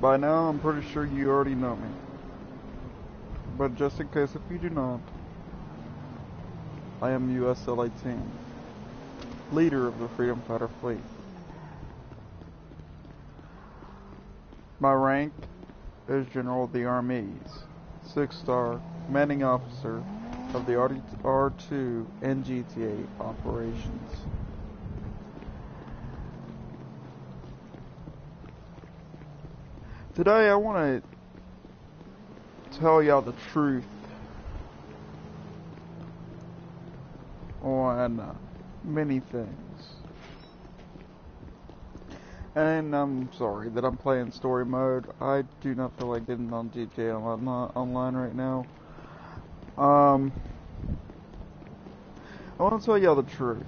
By now, I'm pretty sure you already know me. But just in case if you do not, I am USL-18, leader of the Freedom Fighter Fleet. My rank is General of the Armies, 6-star commanding officer of the R2 and GTA operations. Today I want to tell y'all the truth on many things. And I'm sorry that I'm playing story mode. I do not feel like getting on GTA online right now. I want to tell y'all the truth.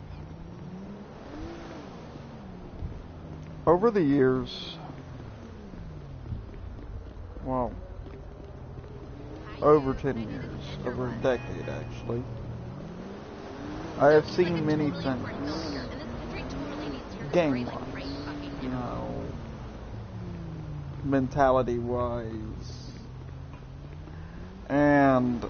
Over the years, well, over 10 years, over a decade actually, I have seen many things, game-wise, you know, mentality-wise, and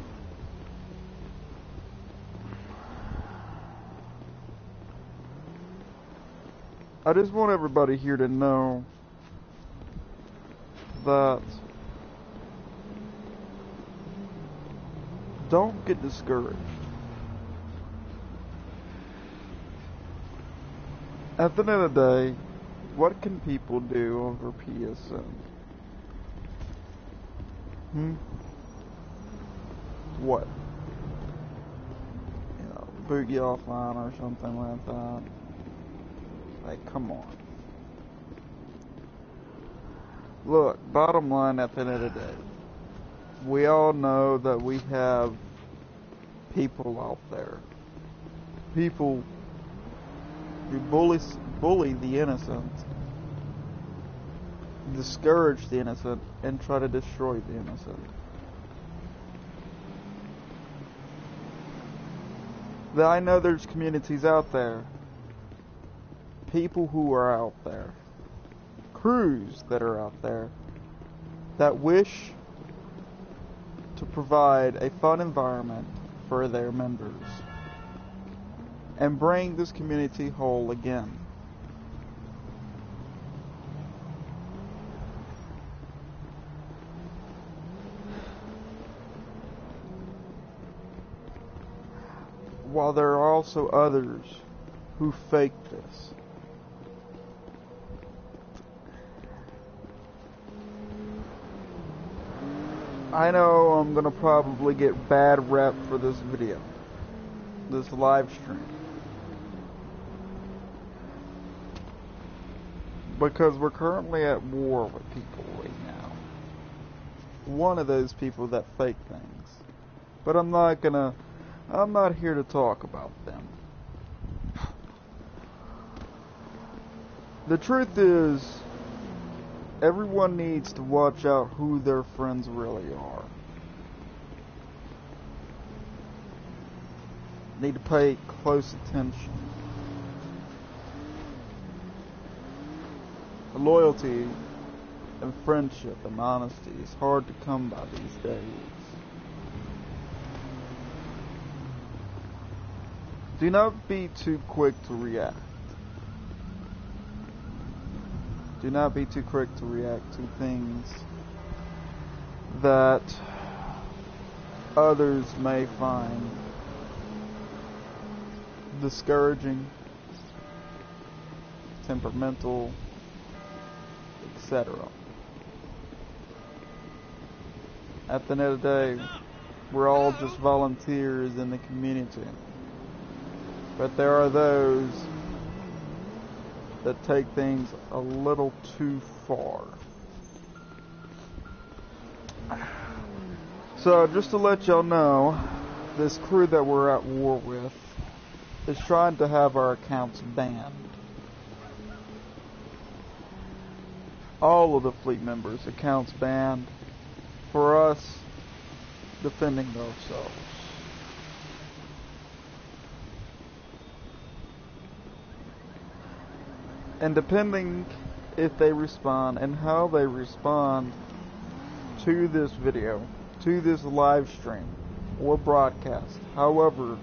I just want everybody here to know that don't get discouraged. At the end of the day, what can people do over PSA? What? You know, boot you offline or something like that. Like, come on. Look, bottom line at the end of the day, we all know that we have people out there. People who bully the innocent, discourage the innocent, and try to destroy the innocent. I know there's communities out there, people who are out there, crews that are out there, that wish to provide a fun environment for their members and bring this community whole again. While there are also others who fake this. I know I'm gonna probably get bad rep for this video, this live stream, because we're currently at war with people right now. One of those people that fake things. But I'm not here to talk about them. The truth is, everyone needs to watch out who their friends really are. Need to pay close attention. Loyalty and friendship and honesty is hard to come by these days. Do not be too quick to react. Do not be too quick to react to things that others may find discouraging, temperamental, etc. At the end of the day, we're all just volunteers in the community. But there are those that take things a little too far. So just to let y'all know, this crew that we're at war with is trying to have our accounts banned. All of the fleet members' accounts banned for us defending ourselves. And depending if they respond and how they respond to this video, to this live stream or broadcast, however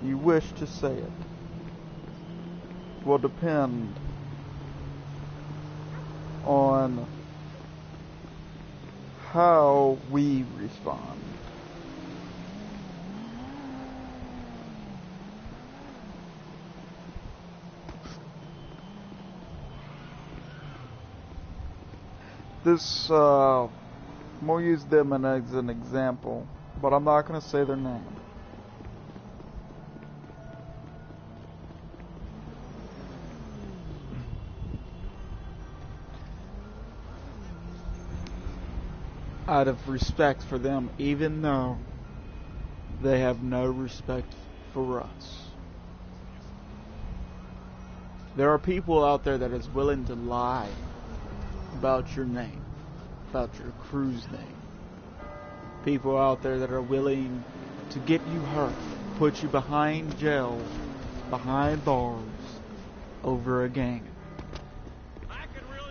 you wish to say it, will depend on how we respond. This, I'm going to use them as an example, but I'm not going to say their name. Out of respect for them, even though they have no respect for us. There are people out there that is willing to lie about your name, about your crew's name. People out there that are willing to get you hurt, put you behind jail, behind bars, over a gang.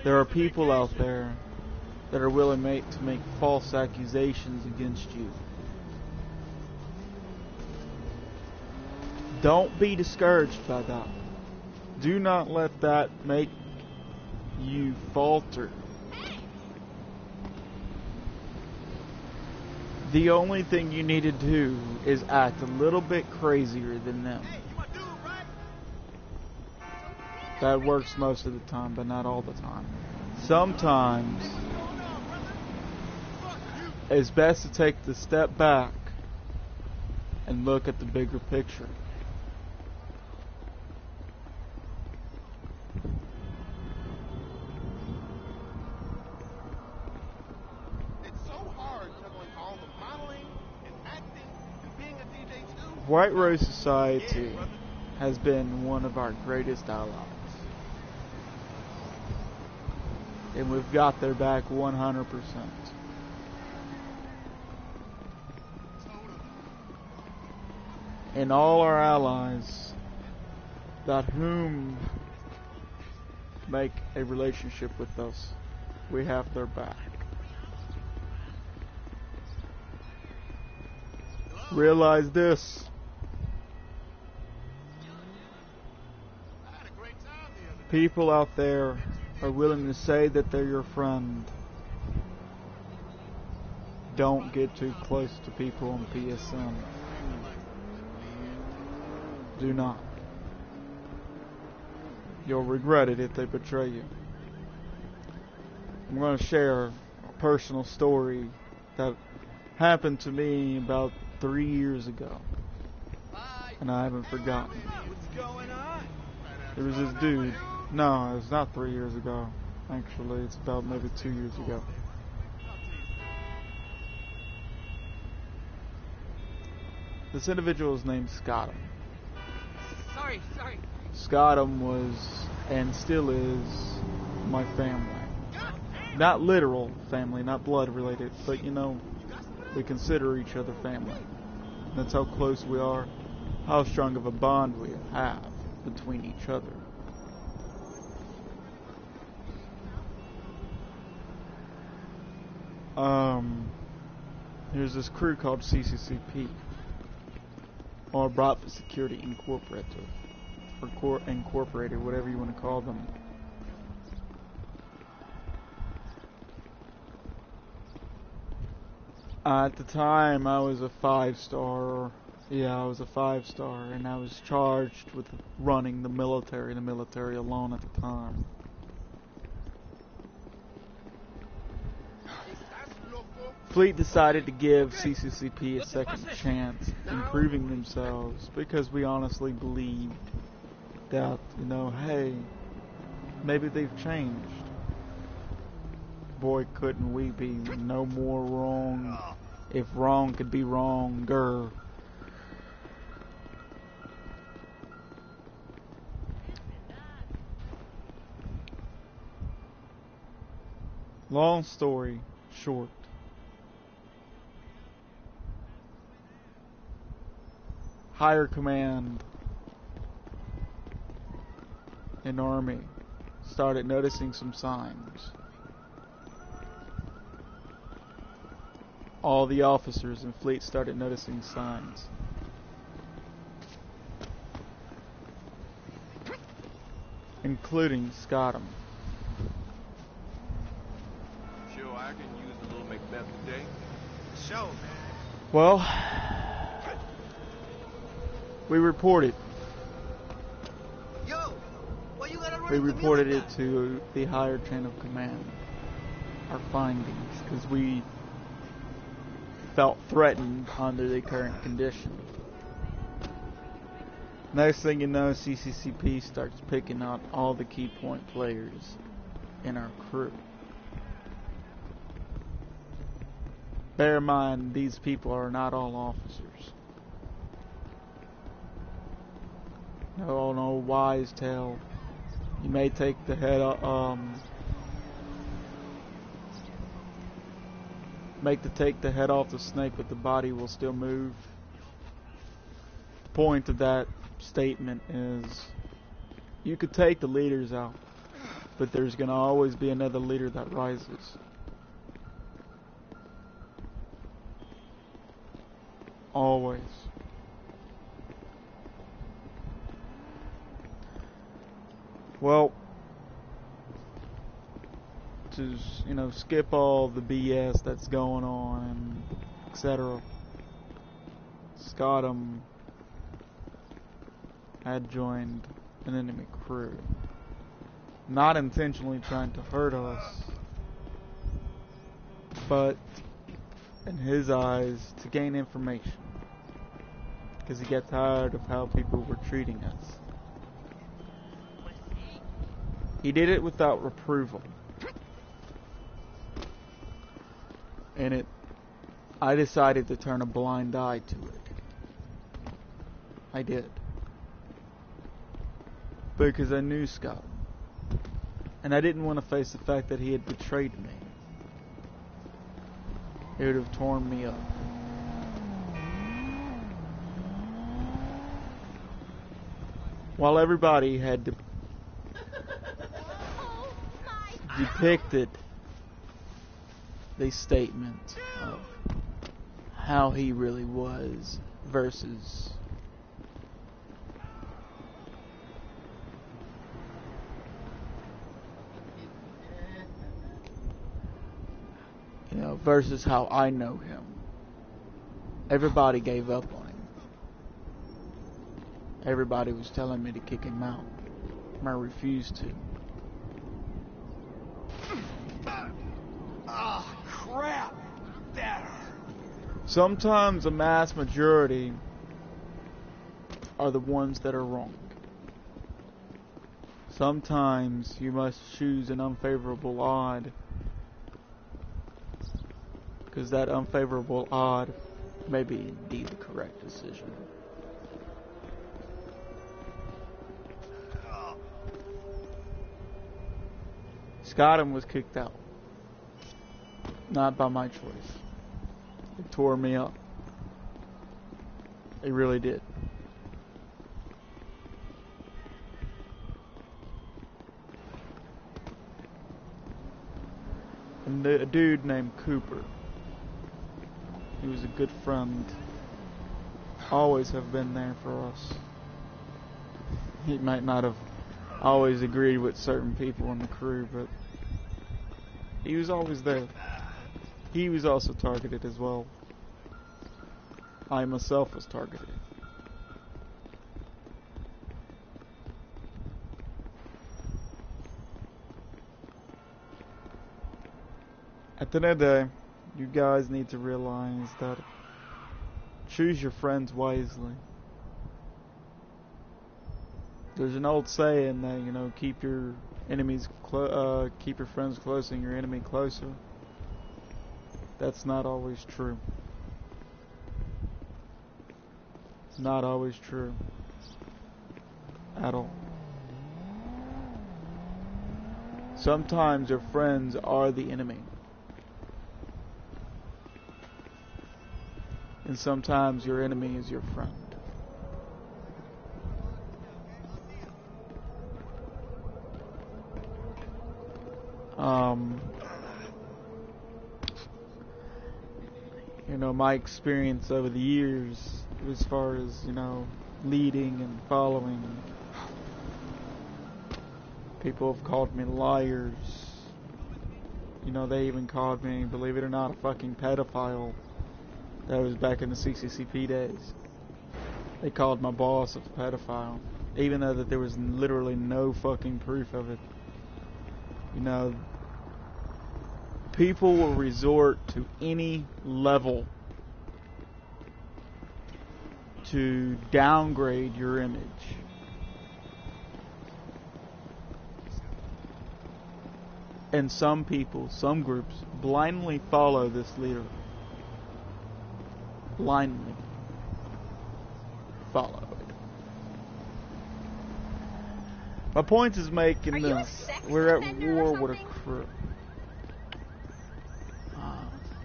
There are people out there that are willing to make false accusations against you. Don't be discouraged by that. Do not let that make you falter. The only thing you need to do is act a little bit crazier than them. That works most of the time, but not all the time. Sometimes it's best to take the step back and look at the bigger picture. It's so hard juggling all the modeling and acting and being a DJ too. White Rose Society has been one of our greatest allies. And we've got their back 100%. And all our allies that whom make a relationship with us, we have their back. Realize this. People out there are willing to say that they're your friend. Don't get too close to people on PSN. Do not. You'll regret it if they betray you. I'm going to share a personal story that happened to me about 3 years ago. And I haven't forgotten. What's going on? There was this dude. No, it's not 3 years ago. Actually, it's about maybe 2 years ago. This individual is named Scottum. Sorry. Scottum was, and still is, my family. Not literal family, not blood related, but you know, we consider each other family. That's how close we are, how strong of a bond we have between each other. There's this crew called CCCP, or Brop Security Incorporated, or Incorporated, whatever you want to call them. At the time, I was a 5-star. Yeah, I was a 5-star, and I was charged with running the military alone at the time. Fleet decided to give CCCP a second chance in proving themselves because we honestly believed that, you know, hey, maybe they've changed. Boy, couldn't we be no more wrong if wrong could be wronger. Long story short, higher command in Army started noticing some signs. All the officers in fleet started noticing signs. Including Scottum. Sure, I can use a little Macbeth today. Show, man. Well, we reported. Yo, why you gotta run We into me reported like it that? to the higher chain of command. Our findings, because we felt threatened under the current condition. Next thing you know, CCCP starts picking out all the key point players in our crew. Bear in mind, these people are not all officers. No wise tale. You may take the head take the head off the snake, but the body will still move. The point of that statement is you could take the leaders out, but there's gonna always be another leader that rises. Always. Well, to skip all the BS that's going on and etc. Scottum had joined an enemy crew, not intentionally trying to hurt us, but in his eyes to gain information, because he got tired of how people were treating us. He did it without reproval. And I decided to turn a blind eye to it. I did. Because I knew Scott. And I didn't want to face the fact that he had betrayed me. It would have torn me up. While everybody had depicted the statement of how he really was versus versus how I know him. Everybody gave up on him. Everybody was telling me to kick him out. And I refused to. Oh, crap! That hurt. Sometimes a mass majority are the ones that are wrong. Sometimes you must choose an unfavorable odd, because that unfavorable odd may be indeed the correct decision. Scottum was kicked out. Not by my choice. It tore me up. It really did. And a dude named Cooper. He was a good friend. Always have been there for us. He might not have always agreed with certain people in the crew, but he was always there. He was also targeted as well. I myself was targeted. At the end of the day, you guys need to realize that choose your friends wisely. There's an old saying that, keep your enemies keep your friends close and your enemy closer. That's not always true. It's not always true. At all. Sometimes your friends are the enemy. And sometimes your enemy is your friend. You know, my experience over the years as far as, you know, leading and following. People have called me liars. You know, they even called me, believe it or not, a fucking pedophile. That was back in the CCCP days. They called my boss a pedophile, even though that there was literally no fucking proof of it. You know, people will resort to any level to downgrade your image. And some people, some groups, blindly follow this leader. Blindly follow it. My point is making this. We're at war with a crew.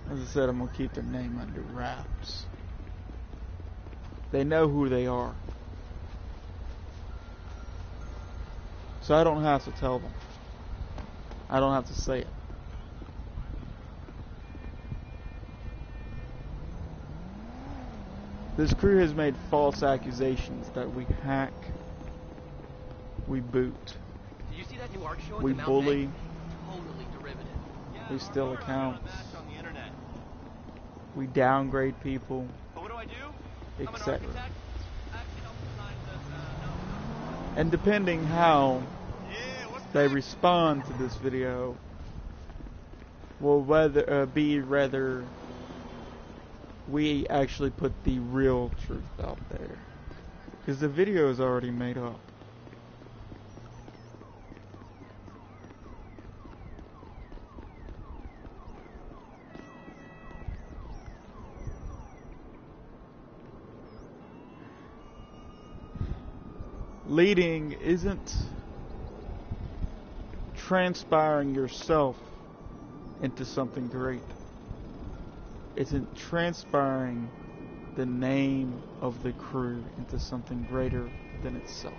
As I said, I'm going to keep their name under wraps. They know who they are. So I don't have to tell them. I don't have to say it. This crew has made false accusations that we hack, we boot, Did you see that new art show we at the bully, Totally derivative. we steal accounts, On the internet. we downgrade people, But what do I do? etc. And depending how Yeah, what's they that? respond to this video will be whether we actually put the real truth out there, because the video is already made up. Leading isn't transpiring yourself into something great. Isn't transpiring the name of the crew into something greater than itself.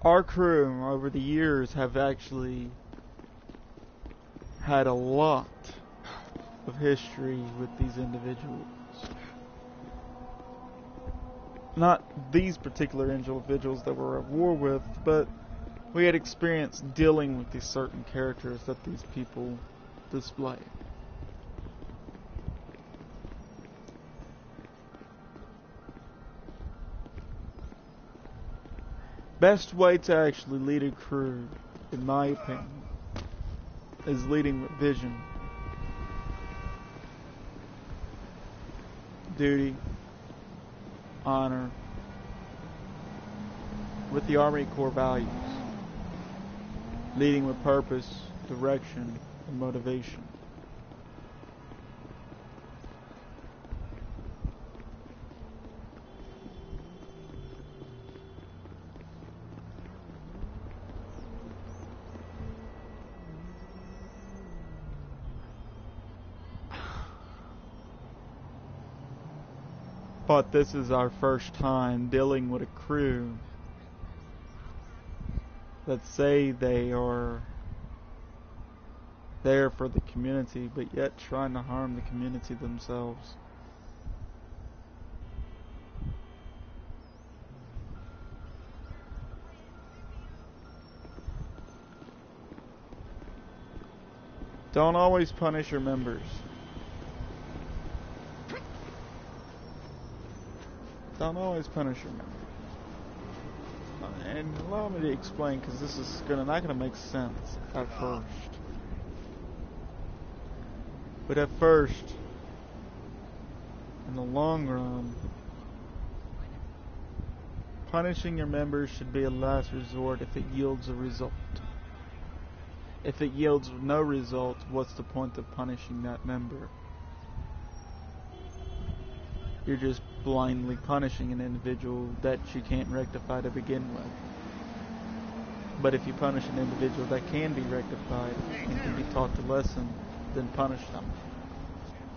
Our crew over the years have actually had a lot of history with these individuals. Not these particular individuals that we're at war with, but we had experience dealing with these certain characters that these people display. Best way to actually lead a crew, in my opinion, is leading with vision, duty, honor, with the Army core values, leading with purpose, direction, and motivation. But this is our first time dealing with a crew that say they are there for the community, but yet trying to harm the community themselves. Don't always punish your members. Don't always punish your members. And allow me to explain, because this is not gonna make sense at first. But at first, in the long run, punishing your members should be a last resort if it yields a result. If it yields no result, what's the point of punishing that member? You're just blindly punishing an individual that you can't rectify to begin with. But if you punish an individual, that can be rectified and can be taught a lesson, then punish them.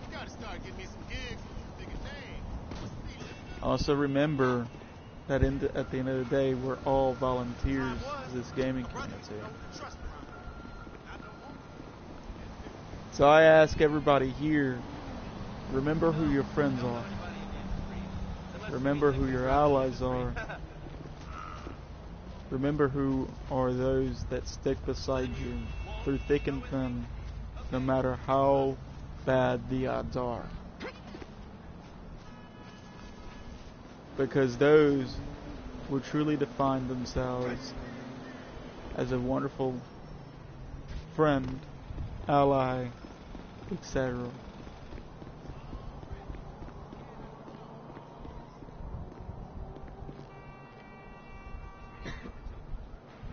You gotta start getting me some gigs with this bigger thing. Also remember that at the end of the day, we're all volunteers to this gaming community. Trust around here. Not no more. So I ask everybody here, remember who your friends are. Remember who your allies are. Remember who are those that stick beside you through thick and thin, no matter how bad the odds are. Because those will truly define themselves as a wonderful friend, ally, etc.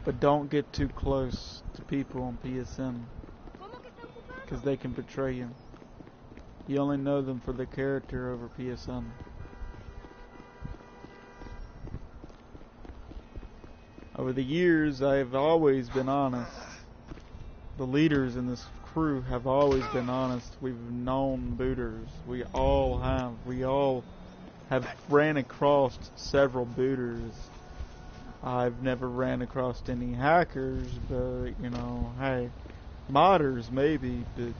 But don't get too close to people on PSN, because they can betray you. You only know them for their character over PSN. Over the years, I have always been honest. The leaders in this crew have always been honest. We've known booters. We all have. We all have ran across several booters. I've never ran across any hackers, but, you know, hey, modders maybe, but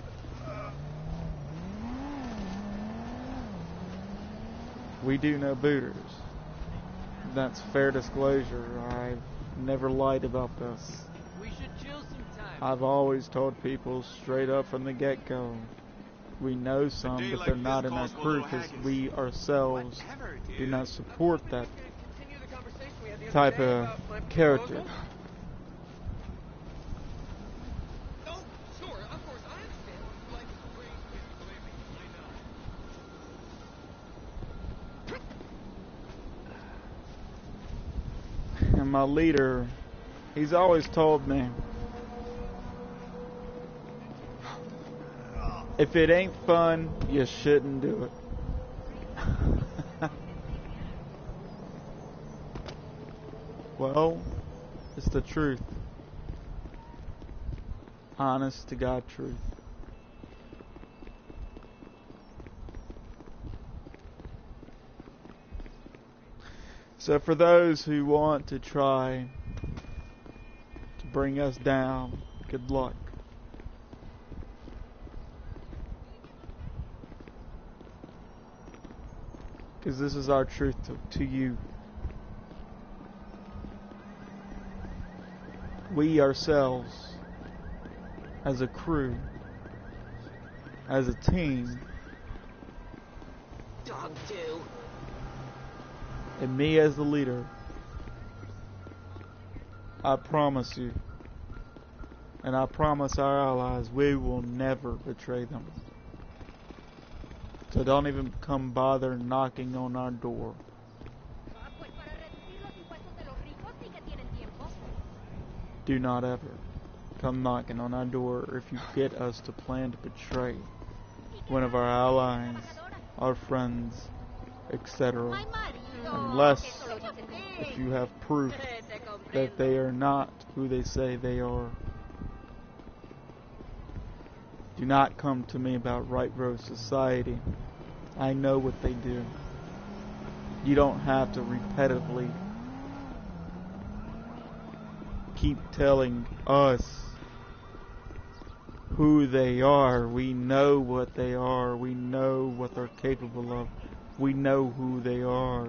we do know booters. That's fair disclosure. I've never lied about this. We should chill sometime. I've always told people straight up from the get-go, we know some, but they're not in our crew because we ourselves do not support that Continue the conversation we had the other type day of about my character. proposal. Oh, sure, of course, I understand. Like, believe me, I know. And my leader, he's always told me, if it ain't fun, you shouldn't do it. Well, it's the truth. Honest to God truth. So for those who want to try to bring us down, good luck. Because this is our truth to you. We ourselves, as a crew, as a team, Dog do. and me as the leader, I promise you, and I promise our allies, we will never betray them. So don't even come bother knocking on our door. Do not ever come knocking on our door if you get us to plan to betray one of our allies, our friends, etc. Unless if you have proof that they are not who they say they are. Do not come to me about Right Road Society. I know what they do. You don't have to repetitively keep telling us who they are. We know what they are. We know what they're capable of. We know who they are.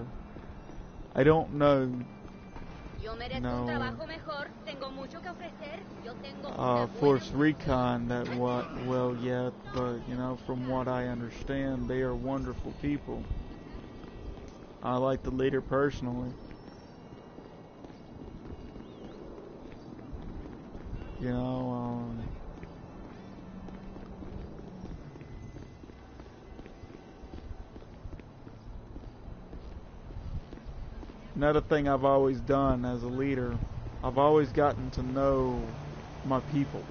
I don't know Force Recon that well yet, but you know, from what I understand, they are wonderful people. I like the leader personally. You know, another thing I've always done as a leader, I've always gotten to know my people.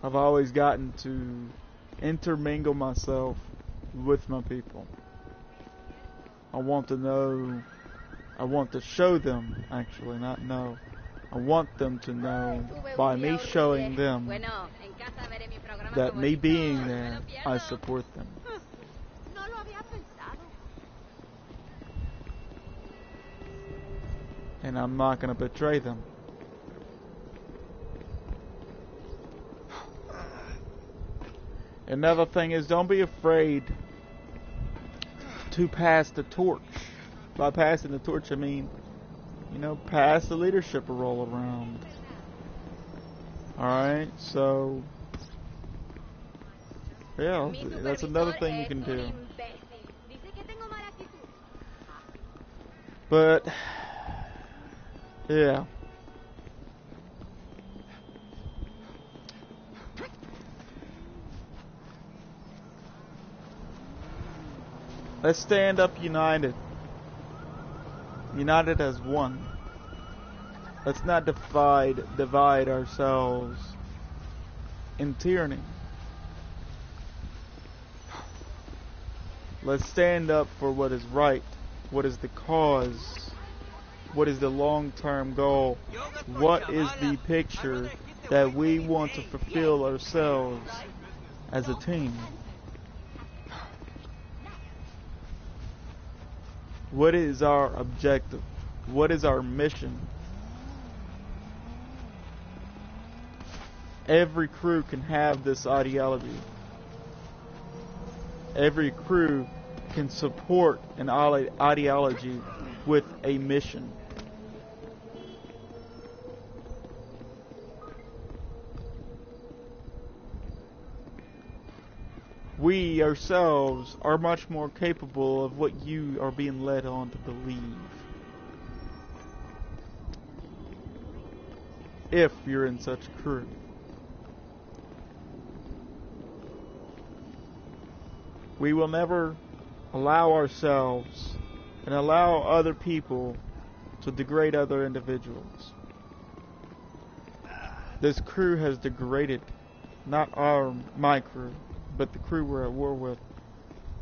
I've always gotten to intermingle myself with my people. I want to know I want to show them, actually, not know. I want them to know by me showing them that me being there, I support them. And I'm not going to betray them. Another thing is, don't be afraid to pass the torch. By passing the torch, I mean, you know, pass the leadership role around. Alright, so yeah, that's another thing you can do. But yeah. Let's stand up united. United as one. Let's not divide ourselves in tyranny. Let's stand up for what is right, what is the cause, what is the long-term goal, what is the picture that we want to fulfill ourselves as a team. What is our objective? What is our mission? Every crew can have this ideology. Every crew can support an ideology with a mission. We ourselves are much more capable of what you are being led on to believe. If you're in such a crew. We will never allow ourselves and allow other people to degrade other individuals. This crew has degraded, not my crew, but the crew we're at war with,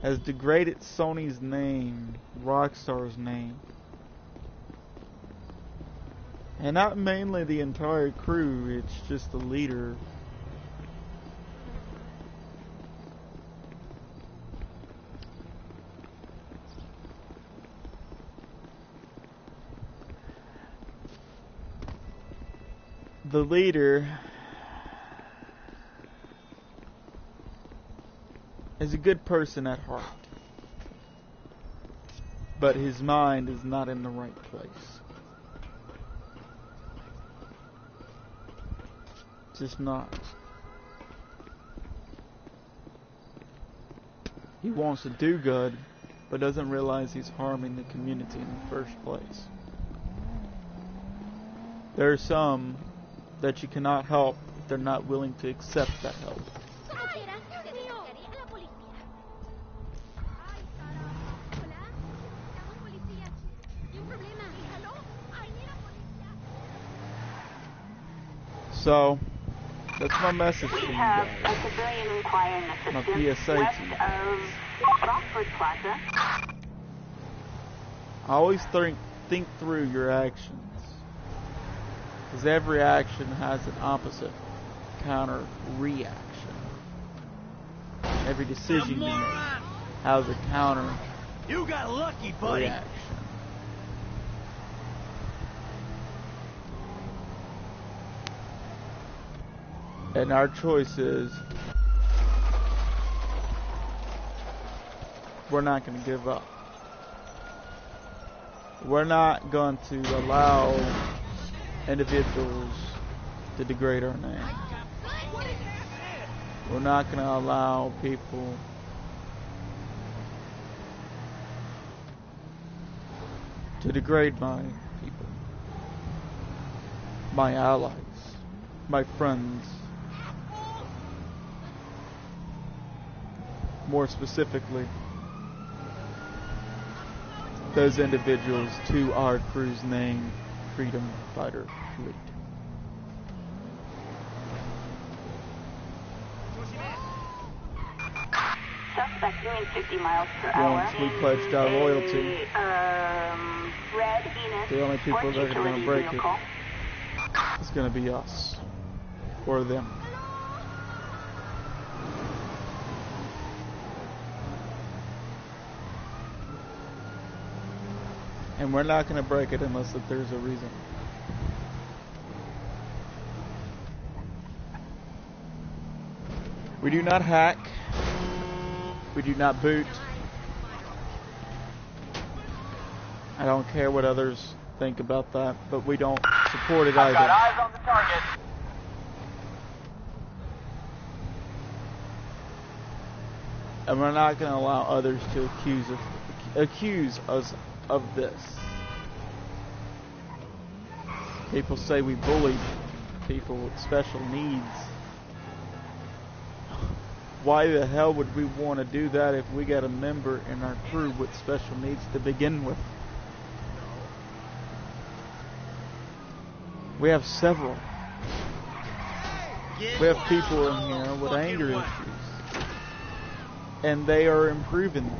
has degraded Sony's name, Rockstar's name. And not mainly the entire crew, it's just the leader. The leader is a good person at heart, but his mind is not in the right place. Just not. He wants to do good, but doesn't realize he's harming the community in the first place. There are some that you cannot help if they're not willing to accept that help. So, that's my message to you guys. My PSA to you guys. Always think through your actions. Because every action has an opposite counter reaction. Every decision you make has a counter You got lucky, buddy. reaction. And our choice is, we're not going to give up. We're not going to allow individuals to degrade our name. We're not going to allow people to degrade my people, my allies, my friends. More specifically, those individuals to our crew's name, Freedom Fighter Fleet. Suspect doing 50 miles per hour. Once we pledged our loyalty, Red Venus. The only people that are going to utility break vehicle. it is going to be us. Or them. And we're not going to break it unless if there's a reason. We do not hack. We do not boot. I don't care what others think about that, but we don't support it either. Got eyes on the target. And we're not going to allow others to accuse us of this. People say we bully people with special needs. Why the hell would we want to do that if we got a member in our crew with special needs to begin with? We have several. We have people in here with anger issues. And they are improving.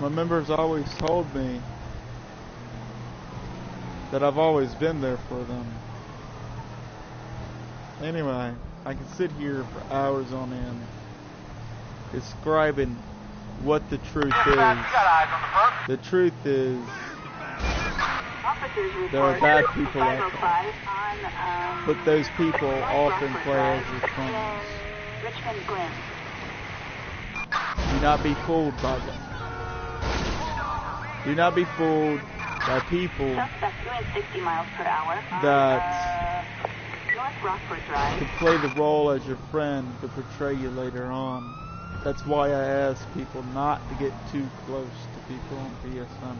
My members always told me that I've always been there for them. Anyway, I can sit here for hours on end describing what the truth is. The truth is there are bad people out there, but those people often play as your friends. Do not be fooled by them. Do not be fooled by people that can play the role as your friend but betray you later on. That's why I ask people not to get too close to people on PSN.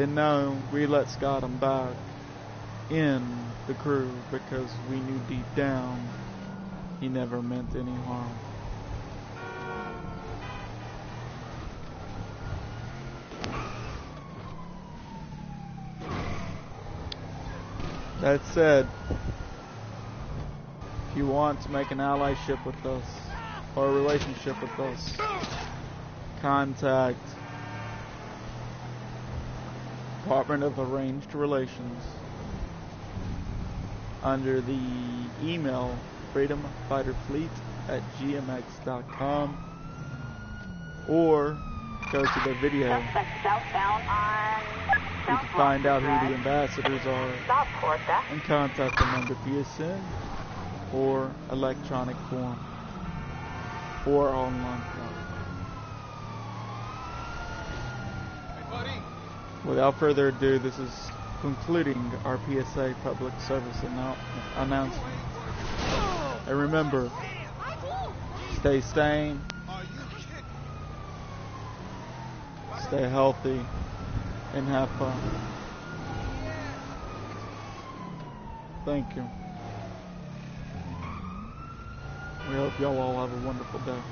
And no, we let Scott him back in the crew because we knew deep down he never meant any harm. That said, if you want to make an allyship with us or a relationship with us, contact Department of Arranged Relations under the email freedomfighterfleet@gmx.com, or go to the video. You can find out who the ambassadors are and contact them under PSN or electronic form or online form. Hey, buddy. Without further ado, this is concluding our PSA public service announcement. And remember, stay sane, stay healthy, and have fun. Thank you. We hope y'all all have a wonderful day.